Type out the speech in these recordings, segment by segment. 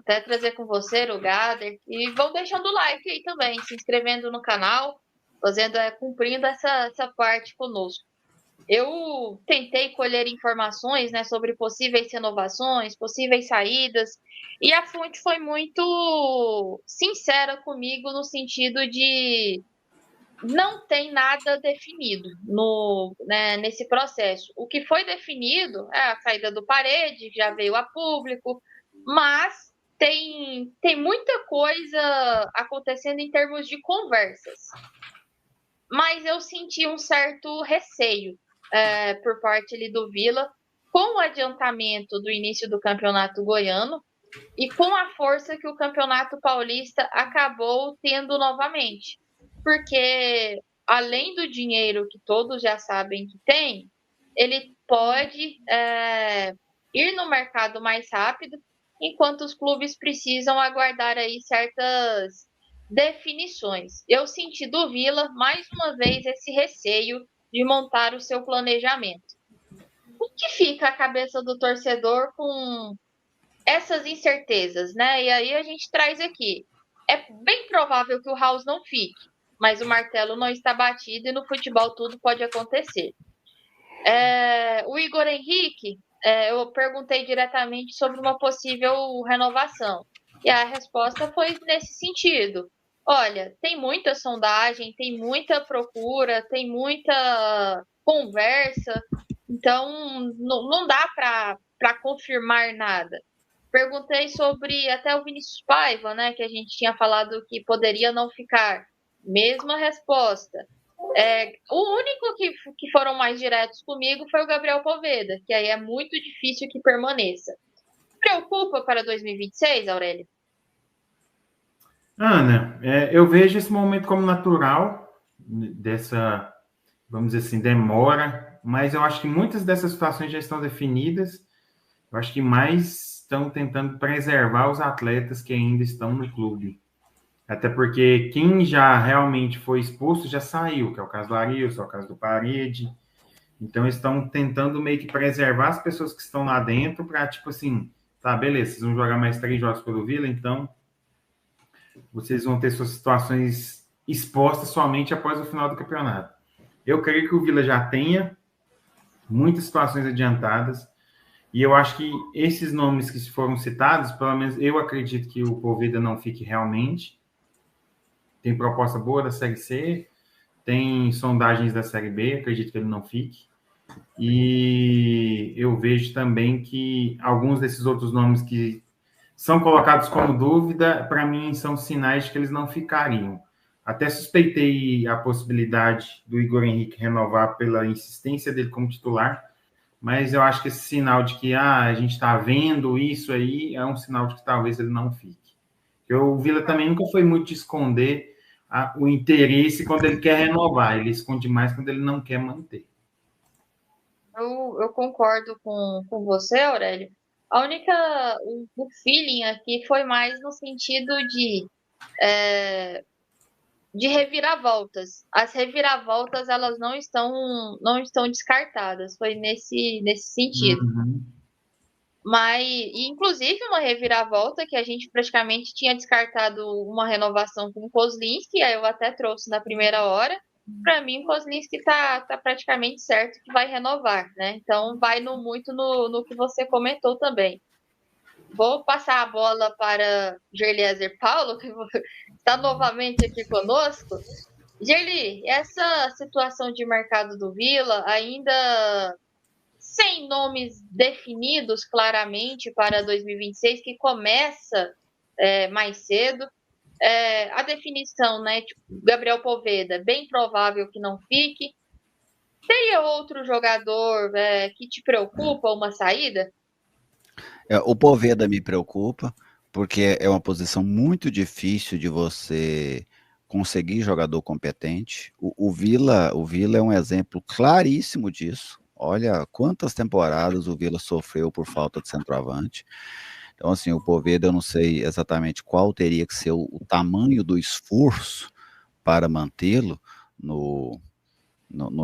até trazer com você, o Gader, e vão deixando o like aí também, se inscrevendo no canal, cumprindo essa parte conosco. Eu tentei colher informações, né, sobre possíveis renovações, possíveis saídas, e a fonte foi muito sincera comigo no sentido de não tem nada definido nesse processo. O que foi definido é a saída do Parede, já veio a público, mas tem muita coisa acontecendo em termos de conversas. Mas eu senti um certo receio por parte ali do Vila, com o adiantamento do início do campeonato goiano e com a força que o campeonato paulista acabou tendo novamente. Porque, além do dinheiro que todos já sabem que tem, ele pode ir no mercado mais rápido, enquanto os clubes precisam aguardar aí certas definições. Eu senti do Vila, mais uma vez, esse receio de montar o seu planejamento. O que fica a cabeça do torcedor com essas incertezas, né? E aí a gente traz aqui. É bem provável que o House não fique, mas o martelo não está batido e no futebol tudo pode acontecer. O Igor Henrique, eu perguntei diretamente sobre uma possível renovação. E a resposta foi nesse sentido. Olha, tem muita sondagem, tem muita procura, tem muita conversa, então não dá para confirmar nada. Perguntei sobre até o Vinícius Paiva, né, que a gente tinha falado que poderia não ficar. Mesma resposta. O único que foram mais diretos comigo foi o Gabriel Poveda, que aí é muito difícil que permaneça. Preocupa para 2026, Aurélio? Ana, eu vejo esse momento como natural, dessa, vamos dizer assim, demora, mas eu acho que muitas dessas situações já estão definidas. Eu acho que mais estão tentando preservar os atletas que ainda estão no clube. Até porque quem já realmente foi exposto já saiu, que é o caso do Arilson, é o caso do Parede. Então, eles estão tentando meio que preservar as pessoas que estão lá dentro para, tipo assim, tá, beleza, vocês vão jogar mais 3 jogos pelo Vila, então vocês vão ter suas situações expostas somente após o final do campeonato. Eu creio que o Vila já tenha muitas situações adiantadas, e eu acho que esses nomes que foram citados, pelo menos eu acredito que o Poveda não fique realmente. Tem proposta boa da Série C, tem sondagens da Série B, acredito que ele não fique. E eu vejo também que alguns desses outros nomes que são colocados como dúvida, para mim, são sinais de que eles não ficariam. Até suspeitei a possibilidade do Igor Henrique renovar pela insistência dele como titular, mas eu acho que esse sinal de que a gente está vendo isso aí é um sinal de que talvez ele não fique. O Vila também nunca foi muito de esconder o interesse quando ele quer renovar, ele esconde mais quando ele não quer manter. Eu concordo com você, Aurélio. O feeling aqui foi mais no sentido de reviravoltas. As reviravoltas, elas não estão descartadas. Foi nesse sentido. Uhum. Mas, inclusive, uma reviravolta que a gente praticamente tinha descartado uma renovação com o Kozlinski, aí eu até trouxe na primeira hora. Para mim, o Kozlinski tá praticamente certo que vai renovar, né? Então, vai muito no que você comentou também. Vou passar a bola para Gerliezer Paulo, que está novamente aqui conosco. Gerli, essa situação de mercado do Vila ainda sem nomes definidos claramente para 2026, que começa mais cedo. A definição, né? Tipo, Gabriel Poveda, bem provável que não fique. Teria outro jogador que te preocupa uma saída? O Poveda me preocupa, porque é uma posição muito difícil de você conseguir jogador competente. O Vila é um exemplo claríssimo disso. Olha quantas temporadas o Vila sofreu por falta de centroavante. Então, assim, o Poveda, eu não sei exatamente qual teria que ser o tamanho do esforço para mantê-lo no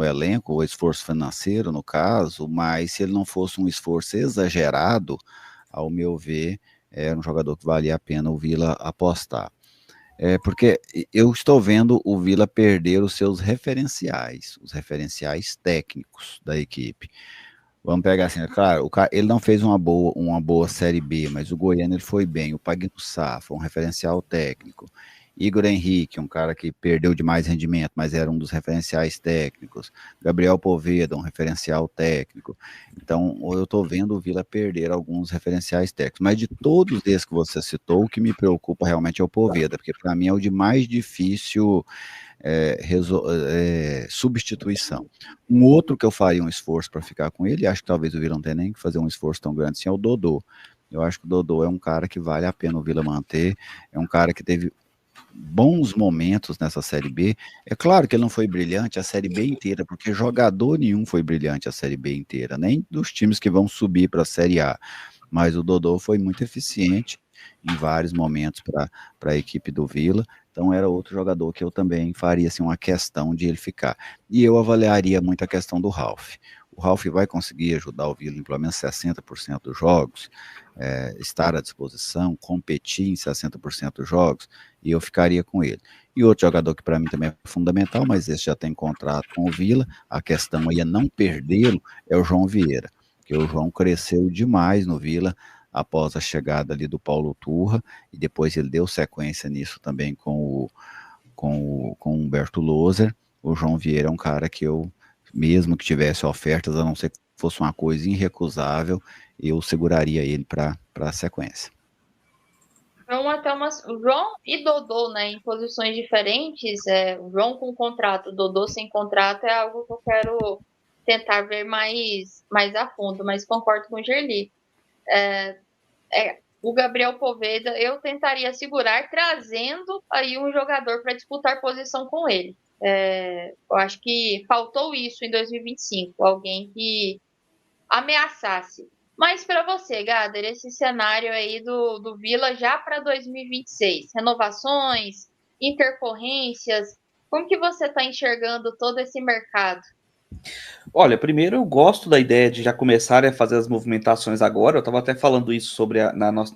elenco, o esforço financeiro, no caso, mas se ele não fosse um esforço exagerado, ao meu ver, era um jogador que valia a pena o Vila apostar. Porque eu estou vendo o Vila perder os seus referenciais, os referenciais técnicos da equipe. Vamos pegar assim, claro, ele não fez uma boa Série B, mas o Goiano ele foi bem, o Pagnussá foi um referencial técnico. Igor Henrique, um cara que perdeu demais rendimento, mas era um dos referenciais técnicos. Gabriel Poveda, um referencial técnico. Então, eu estou vendo o Vila perder alguns referenciais técnicos. Mas de todos esses que você citou, o que me preocupa realmente é o Poveda, porque para mim é o de mais difícil substituição. Um outro que eu faria um esforço para ficar com ele, acho que talvez o Vila não tenha nem que fazer um esforço tão grande assim, é o Dodô. Eu acho que o Dodô é um cara que vale a pena o Vila manter, é um cara que teve bons momentos nessa Série B. É claro que ele não foi brilhante a Série B inteira, porque jogador nenhum foi brilhante a Série B inteira, nem dos times que vão subir para a Série A. Mas o Dodô foi muito eficiente em vários momentos para a equipe do Vila. Então era outro jogador que eu também faria assim, uma questão de ele ficar. E eu avaliaria muito a questão do Ralf. O Ralf vai conseguir ajudar o Vila em pelo menos 60% dos jogos, estar à disposição, competir em 60% dos jogos, e eu ficaria com ele. E outro jogador que para mim também é fundamental, mas esse já tem contrato com o Vila, a questão aí é não perdê-lo, é o João Vieira, porque o João cresceu demais no Vila após a chegada ali do Paulo Turra, e depois ele deu sequência nisso também com o Humberto Loser. O João Vieira é um cara que eu, mesmo que tivesse ofertas, a não ser que fosse uma coisa irrecusável, eu seguraria ele para a sequência. O João e Dodô, né, em posições diferentes, o João com contrato, Dodô sem contrato, é algo que eu quero tentar ver mais a fundo, mas concordo com o Gerli. O Gabriel Poveda, eu tentaria segurar, trazendo aí um jogador para disputar posição com ele. Eu acho que faltou isso em 2025, alguém que ameaçasse. Mas para você, Gader, esse cenário aí do Vila já para 2026, renovações, intercorrências, como que você está enxergando todo esse mercado? Olha, primeiro eu gosto da ideia de já começar a fazer as movimentações agora. Eu estava até falando isso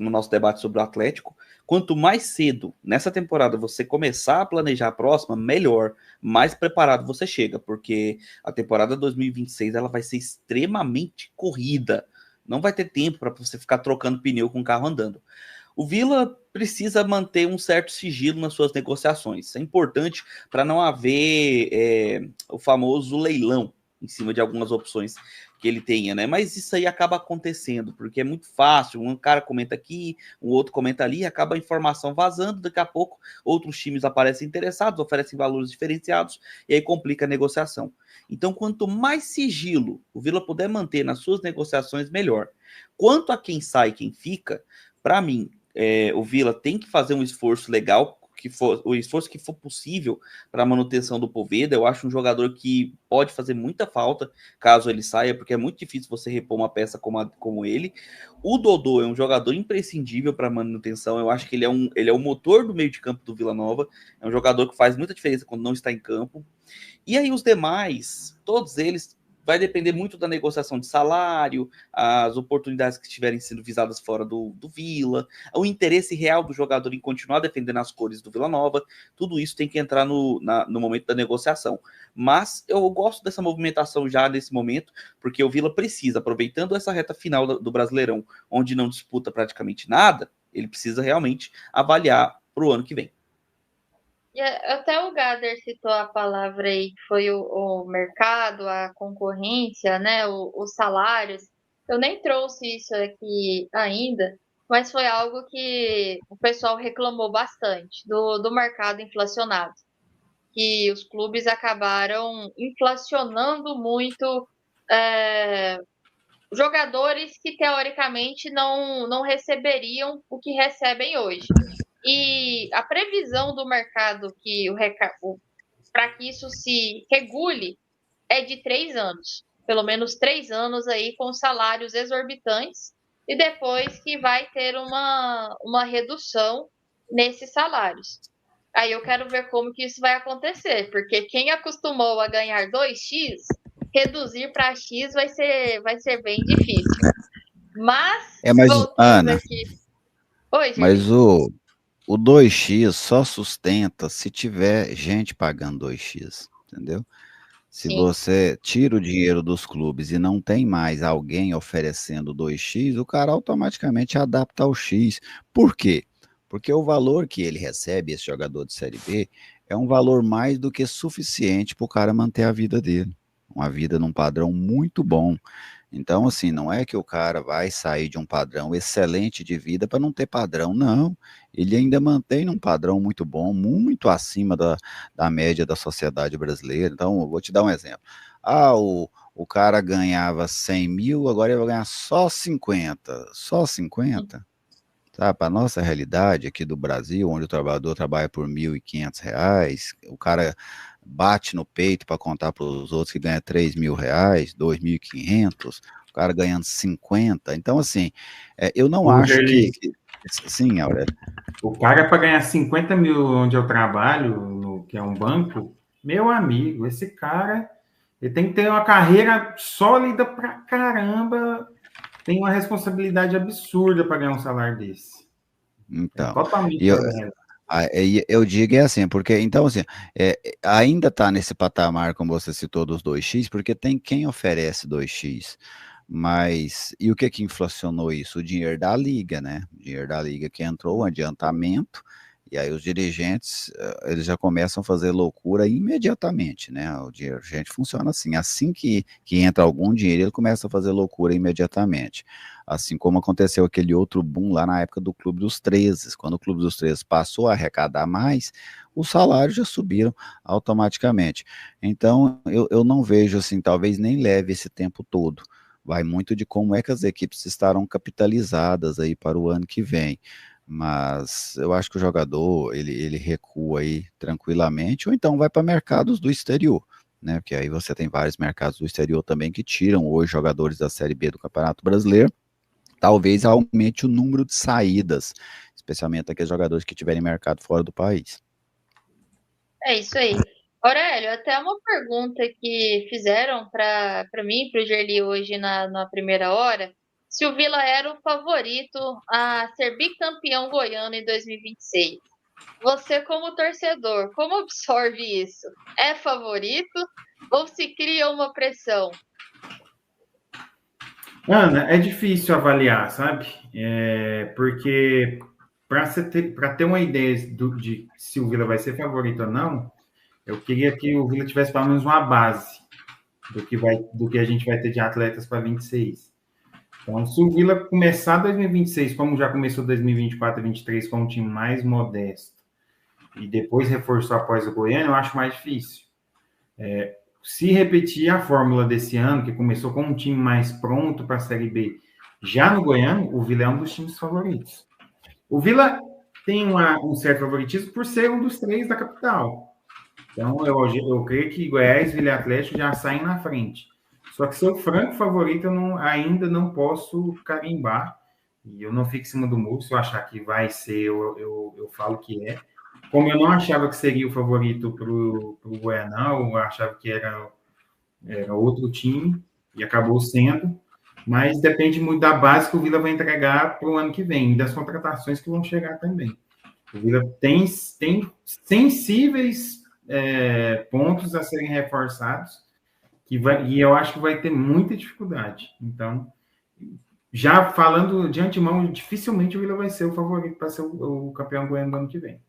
no nosso debate sobre o Atlético. Quanto mais cedo nessa temporada você começar a planejar a próxima, melhor, mais preparado você chega, porque a temporada 2026 ela vai ser extremamente corrida. Não vai ter tempo para você ficar trocando pneu com o carro andando. O Vila precisa manter um certo sigilo nas suas negociações. Isso é importante para não haver o famoso leilão em cima de algumas opções que ele tenha, né? Mas isso aí acaba acontecendo, porque é muito fácil, um cara comenta aqui, um outro comenta ali, acaba a informação vazando, daqui a pouco outros times aparecem interessados, oferecem valores diferenciados, e aí complica a negociação. Então, quanto mais sigilo o Vila puder manter nas suas negociações, melhor. Quanto a quem sai e quem fica, para mim, o Vila tem que fazer um esforço legal, o esforço que for possível para a manutenção do Poveda. Eu acho um jogador que pode fazer muita falta caso ele saia, porque é muito difícil você repor uma peça como ele. O Dodô é um jogador imprescindível para a manutenção. Eu acho que ele é o motor do meio de campo do Vila Nova. É um jogador que faz muita diferença quando não está em campo. E aí os demais, todos eles, vai depender muito da negociação de salário, as oportunidades que estiverem sendo visadas fora do Vila, o interesse real do jogador em continuar defendendo as cores do Vila Nova. Tudo isso tem que entrar no momento da negociação. Mas eu gosto dessa movimentação já nesse momento, porque o Vila precisa, aproveitando essa reta final do Brasileirão, onde não disputa praticamente nada, ele precisa realmente avaliar para o ano que vem. E até o Gader citou a palavra aí, que foi o mercado, a concorrência, né, os salários. Eu nem trouxe isso aqui ainda, mas foi algo que o pessoal reclamou bastante do mercado inflacionado, que os clubes acabaram inflacionando muito jogadores que teoricamente não receberiam o que recebem hoje. E a previsão do mercado para que isso se regule é de 3 anos. Pelo menos 3 anos aí com salários exorbitantes, e depois que vai ter uma redução nesses salários. Aí eu quero ver como que isso vai acontecer, porque quem acostumou a ganhar 2x, reduzir para X vai ser bem difícil. Mas voltando aqui. Oi, Mas Gerli. o 2x só sustenta se tiver gente pagando 2x, entendeu? Se Sim. você tira o dinheiro dos clubes e não tem mais alguém oferecendo 2x, o cara automaticamente adapta ao X. Por quê? Porque o valor que ele recebe, esse jogador de Série B, é um valor mais do que suficiente para o cara manter a vida dele. Uma vida num padrão muito bom. Então, assim, não é que o cara vai sair de um padrão excelente de vida para não ter padrão, não. Ele ainda mantém um padrão muito bom, muito acima da média da sociedade brasileira. Então, eu vou te dar um exemplo. Ah, o cara ganhava 100 mil, agora ele vai ganhar só 50. Só 50? Sabe, para a nossa realidade aqui do Brasil, onde o trabalhador trabalha por R$ 1.500, o cara bate no peito para contar para os outros que ganha R$ 3.000, 2.500, o cara ganhando 50. Então, assim, eu não Ô, acho Gerli, sim, Aurélio. o cara para ganhar 50 mil onde eu trabalho, que é um banco, meu amigo, esse cara ele tem que ter uma carreira sólida pra caramba, tem uma responsabilidade absurda para ganhar um salário desse. É Então, totalmente e eu, fora da realidade. eu digo é assim, porque então assim, ainda está nesse patamar, como você citou, dos 2x, porque tem quem oferece 2x. Mas e o que que inflacionou isso? O dinheiro da liga, né? O dinheiro da liga que entrou, um adiantamento, e aí os dirigentes, eles já começam a fazer loucura imediatamente, né? O dinheiro, a gente funciona assim que entra algum dinheiro, ele começa a fazer loucura imediatamente. Assim como aconteceu aquele outro boom lá na época do Clube dos 13, quando o Clube dos 13 passou a arrecadar mais, os salários já subiram automaticamente. Então, eu não vejo assim, talvez nem leve esse tempo todo. Vai muito de como é que as equipes estarão capitalizadas aí para o ano que vem. Mas eu acho que o jogador, ele recua aí tranquilamente, ou então vai para mercados do exterior, né? Porque aí você tem vários mercados do exterior também que tiram hoje jogadores da Série B do Campeonato Brasileiro. Talvez aumente o número de saídas, especialmente aqueles jogadores que tiverem mercado fora do país. É isso aí. Aurélio, até uma pergunta que fizeram para mim, para o Gerli hoje na primeira hora, se o Vila era o favorito a ser bicampeão goiano em 2026. Você, como torcedor, como absorve isso? É favorito ou se cria uma pressão? Ana, é difícil avaliar, sabe? Porque para ter uma ideia de se o Vila vai ser favorito ou não, eu queria que o Vila tivesse pelo menos uma base do que a gente vai ter de atletas para 26. Então, se o Vila começar 2026, como já começou 2024 e 2023, com um time mais modesto, e depois reforçou após o Goiânia, eu acho mais difícil. Se repetir a fórmula desse ano, que começou com um time mais pronto para a Série B, já no Goiânia, o Vila é um dos times favoritos. O Vila tem um certo favoritismo por ser um dos três da capital. Então, eu creio que Goiás, Vila e Atlético já saem na frente. Só que seu franco favorito eu ainda não posso carimbar. E eu não fico em cima do muro. Se eu achar que vai ser, eu falo que é. Como eu não achava que seria o favorito para o Goianão, eu achava que era outro time, e acabou sendo. Mas depende muito da base que o Vila vai entregar para o ano que vem e das contratações que vão chegar também. O Vila tem sensíveis pontos a serem reforçados e eu acho que vai ter muita dificuldade. Então, já falando de antemão, dificilmente o Vila vai ser o favorito para ser o campeão goiano do ano que vem.